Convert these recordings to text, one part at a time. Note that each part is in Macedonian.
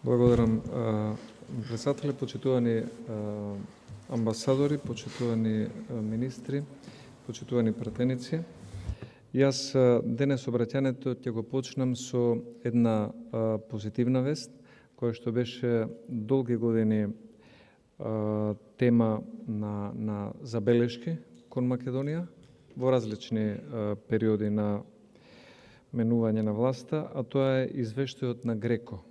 Благодарам, председателе, почитувани амбасадори, почитувани министри, почитувани пратеници. Јас денес обраќањето ќе го почнам со една позитивна вест, која што беше долги години тема на забелешки кон Македонија во различни периоди на менување на власта, а тоа е извештајот на Греко.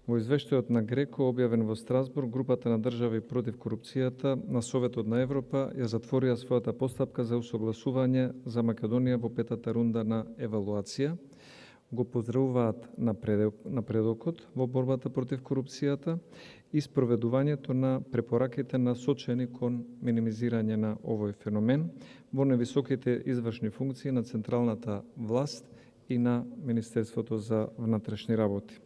Во извештајот на Греко, објавен во Страсбург, групата на држави против корупцијата на Советот на Европа ја затворија својата постапка за усогласување за Македонија во петата рунда на евалуација. Го поздравуваат напредокот во борбата против корупцијата и спроведувањето на препораките насочени кон минимизирање на овој феномен во невисоките извршни функции на централната власт и на Министерството за внатрешни работи.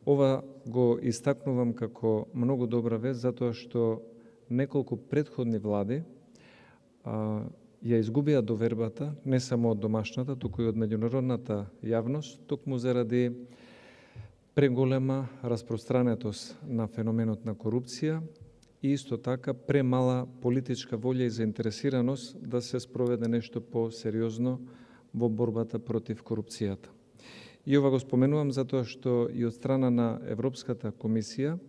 Ова го истакнувам како многу добра вест, затоа што неколку предходни влади ја изгубија довербата, не само од домашната, туку и од меѓународната јавност, токму заради преголема распространетост на феноменот на корупција и исто така премала политичка волја и заинтересираност да се спроведе нешто по-сериозно во борбата против корупцијата. И ова го споменувам затоа што и од страна на Европската комисија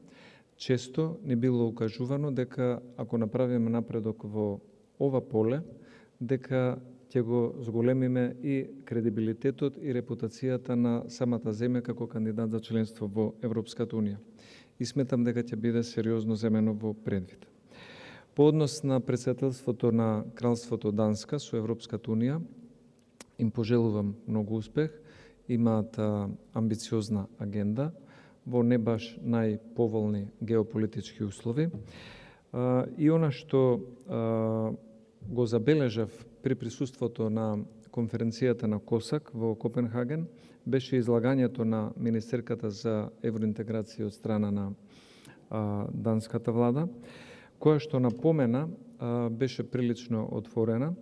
често ни било укажувано дека ако направиме напредок во ова поле, дека ќе го зголемиме и кредибилитетот и репутацијата на самата земја како кандидат за членство во Европската унија. И сметам дека ќе биде сериозно земено во предвид. По однос на председателството на Кралството Данска со Европската унија, им пожелувам многу успех. Имаат амбициозна агенда во не баш најповолни геополитички услови. И она што го забележав при присуството на конференцијата на КОСАК во Копенхаген беше излагањето на министерката за евроинтеграција од страна на данската влада, која што напомена беше прилично отворена,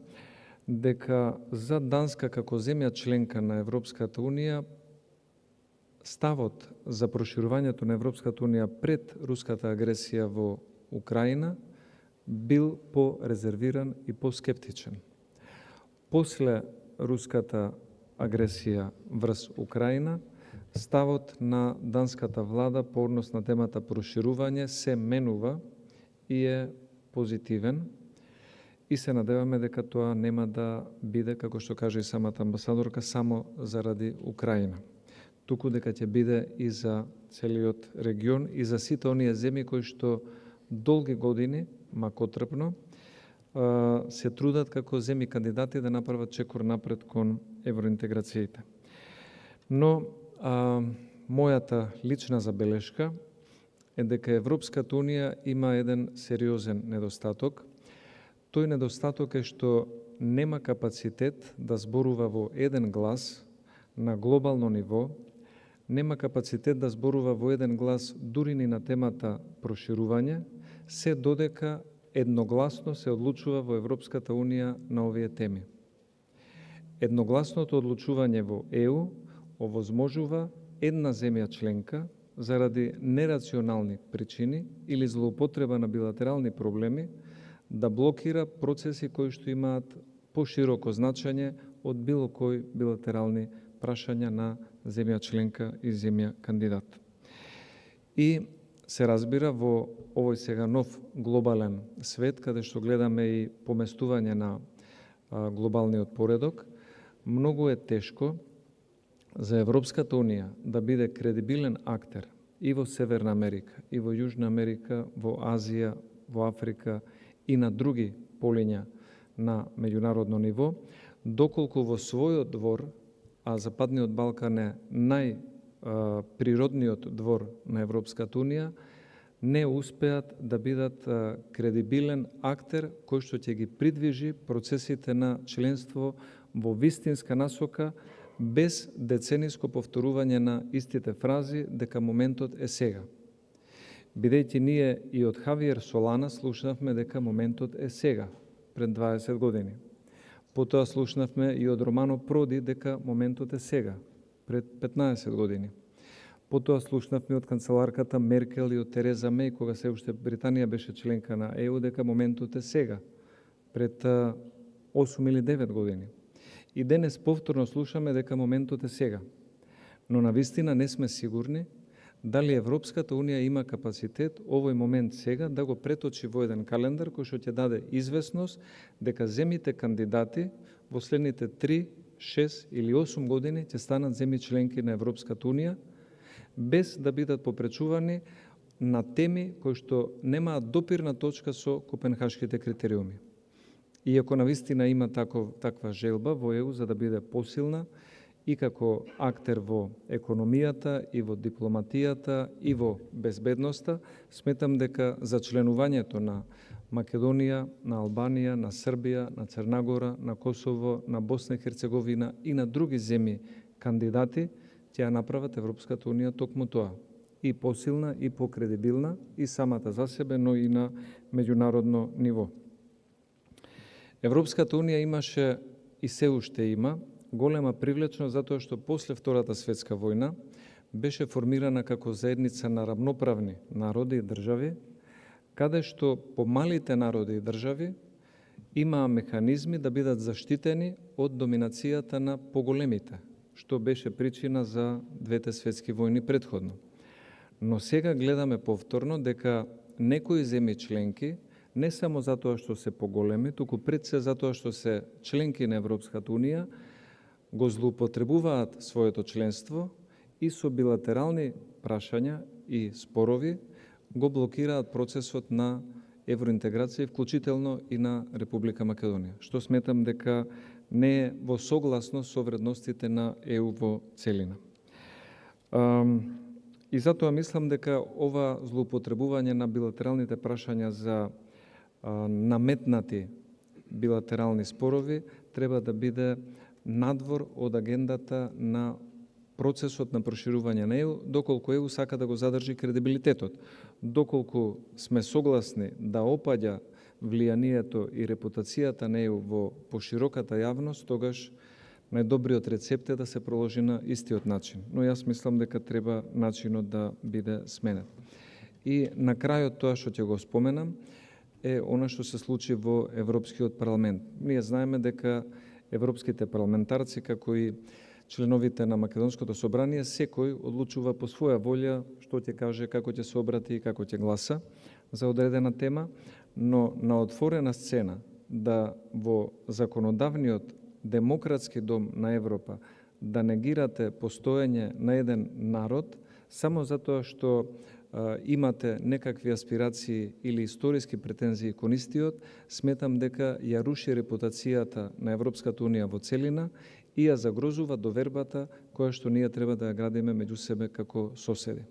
дека за Данска како земја членка на Европската унија ставот за проширувањето на Европската унија пред руската агресија во Украина бил по-резервиран и по-скептичен. После руската агресија врз Украина, ставот на данската влада по однос на темата проширување се менува и е позитивен. И се надеваме дека тоа нема да биде, како што каже и самата амбасадорка, само заради Украина, туку дека ќе биде и за целиот регион и за сите оние земји кои што долги години, макотрпно, се трудат како земји кандидати да направат чекор напред кон евроинтеграциите. Но мојата лична забелешка е дека Европската унија има еден сериозен недостаток. Тој недостаток е што нема капацитет да зборува во еден глас на глобално ниво, нема капацитет да зборува во еден глас дури ни на темата проширување, се додека едногласно се одлучува во Европската унија на овие теми. Едногласното одлучување во ЕУ овозможува една земја членка заради нерационални причини или злоупотреба на билатерални проблеми да блокира процеси кои што имаат пошироко значење од било кој билатерални прашања на земја членка и земја кандидат. И се разбира во овој сега нов глобален свет, каде што гледаме и поместување на глобалниот поредок, многу е тешко за Европската унија да биде кредибилен актер и во Северна Америка, и во Јужна Америка, во Азија, во Африка и на други полиња на меѓународно ниво, доколку во својот двор, а Западниот Балкан е најприродниот двор на Европската унија, не успеат да бидат кредибилен актер кој што ќе ги придвижи процесите на членство во вистинска насока, без децениско повторување на истите фрази дека моментот е сега. Бидејќи ние и од Хавиер Солана слушнавме дека моментот е сега, пред 20 години. Потоа слушнавме и од Романо Проди дека моментот е сега, пред 15 години. Потоа слушнавме од канцеларката Меркел и од Тереза Меј, кога се уште Британија беше членка на ЕУ, дека моментот е сега, пред 8 или 9 години. И денес повторно слушаме дека моментот е сега. Но навистина не сме сигурни дали Европската Унија има капацитет овој момент сега да го преточи во еден календар кој што ќе даде известност дека земите кандидати во следните 3, 6 или 8 години ќе станат земји членки на Европската Унија, без да бидат попречувани на теми кои што немаат допирна точка со копенхашките критериуми. Иако навистина има таква желба во ЕУ за да биде посилна и како актер во економијата, и во дипломатијата, и во безбедноста, сметам дека за членувањето на Македонија, на Албанија, на Србија, на Црна Гора, на Косово, на Босна и Херцеговина и на други земји кандидати, ќе ја направат Европската Унија токму тоа. И посилна, и покредибилна, и самата за себе, но и на меѓународно ниво. Европската Унија имаше и се уште има голема привлечност затоа што после Втората светска војна беше формирана како заедница на рамноправни народи и држави, каде што помалите народи и држави имаа механизми да бидат заштитени од доминацијата на поголемите, што беше причина за двете светски војни претходно. Но сега гледаме повторно дека некои земји членки, не само затоа што се поголеми, туку пред се затоа што се членки на Европската Унија, го злоупотребуваат своето членство и со билатерални прашања и спорови го блокираат процесот на евроинтеграција, вклучително и на Република Македонија, што сметам дека не е во согласност со вредностите на ЕУ во целина. И затоа мислам дека ова злоупотребување на билатералните прашања за наметнати билатерални спорови треба да биде надвор од агендата на процесот на проширување на ЕУ, доколку ЕУ сака да го задржи кредибилитетот. Доколку сме согласни да опаѓа влијанието и репутацијата на ЕУ во пошироката јавност, тогаш најдобриот рецепт е да се проложи на истиот начин. Но јас мислам дека треба начинот да биде сменет. И на крајот тоа што ќе го споменам е она што се случи во Европскиот парламент. Ние знаеме дека европските парламентарци, како и членовите на Македонското собрание, секој одлучува по своја волја што ќе каже, како ќе се обрати и како ќе гласа за одредена тема, но на отворена сцена да во законодавниот демократски дом на Европа да негирате постоење на еден народ само затоа што имате некакви аспирации или историски претензии кон истиот, сметам дека ја руши репутацијата на Европската Унија во целина и ја загрозува довербата која што ние треба да ја градиме меѓу себе како соседи.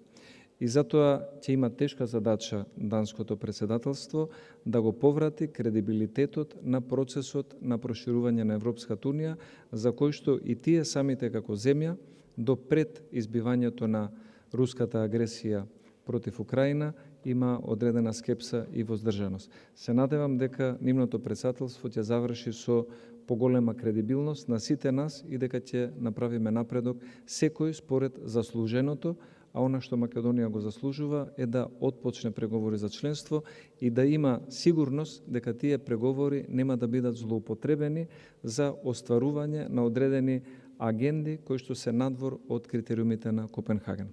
И затоа ќе има тешка задача данското председателство да го поврати кредибилитетот на процесот на проширување на Европската Унија, за кој што и тие самите како земја до пред избивањето на руската агресија против Украина има одредена скепса и воздржаност. Се надевам дека нивното председателство ќе заврши со поголема кредибилност на сите нас и дека ќе направиме напредок секој според заслуженото, а она што Македонија го заслужува е да отпочне преговори за членство и да има сигурност дека тие преговори нема да бидат злоупотребени за остварување на одредени агенди кои што се надвор од критериумите на Копенхаген.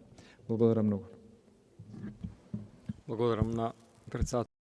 Благодарам многу. Благодарам на председател.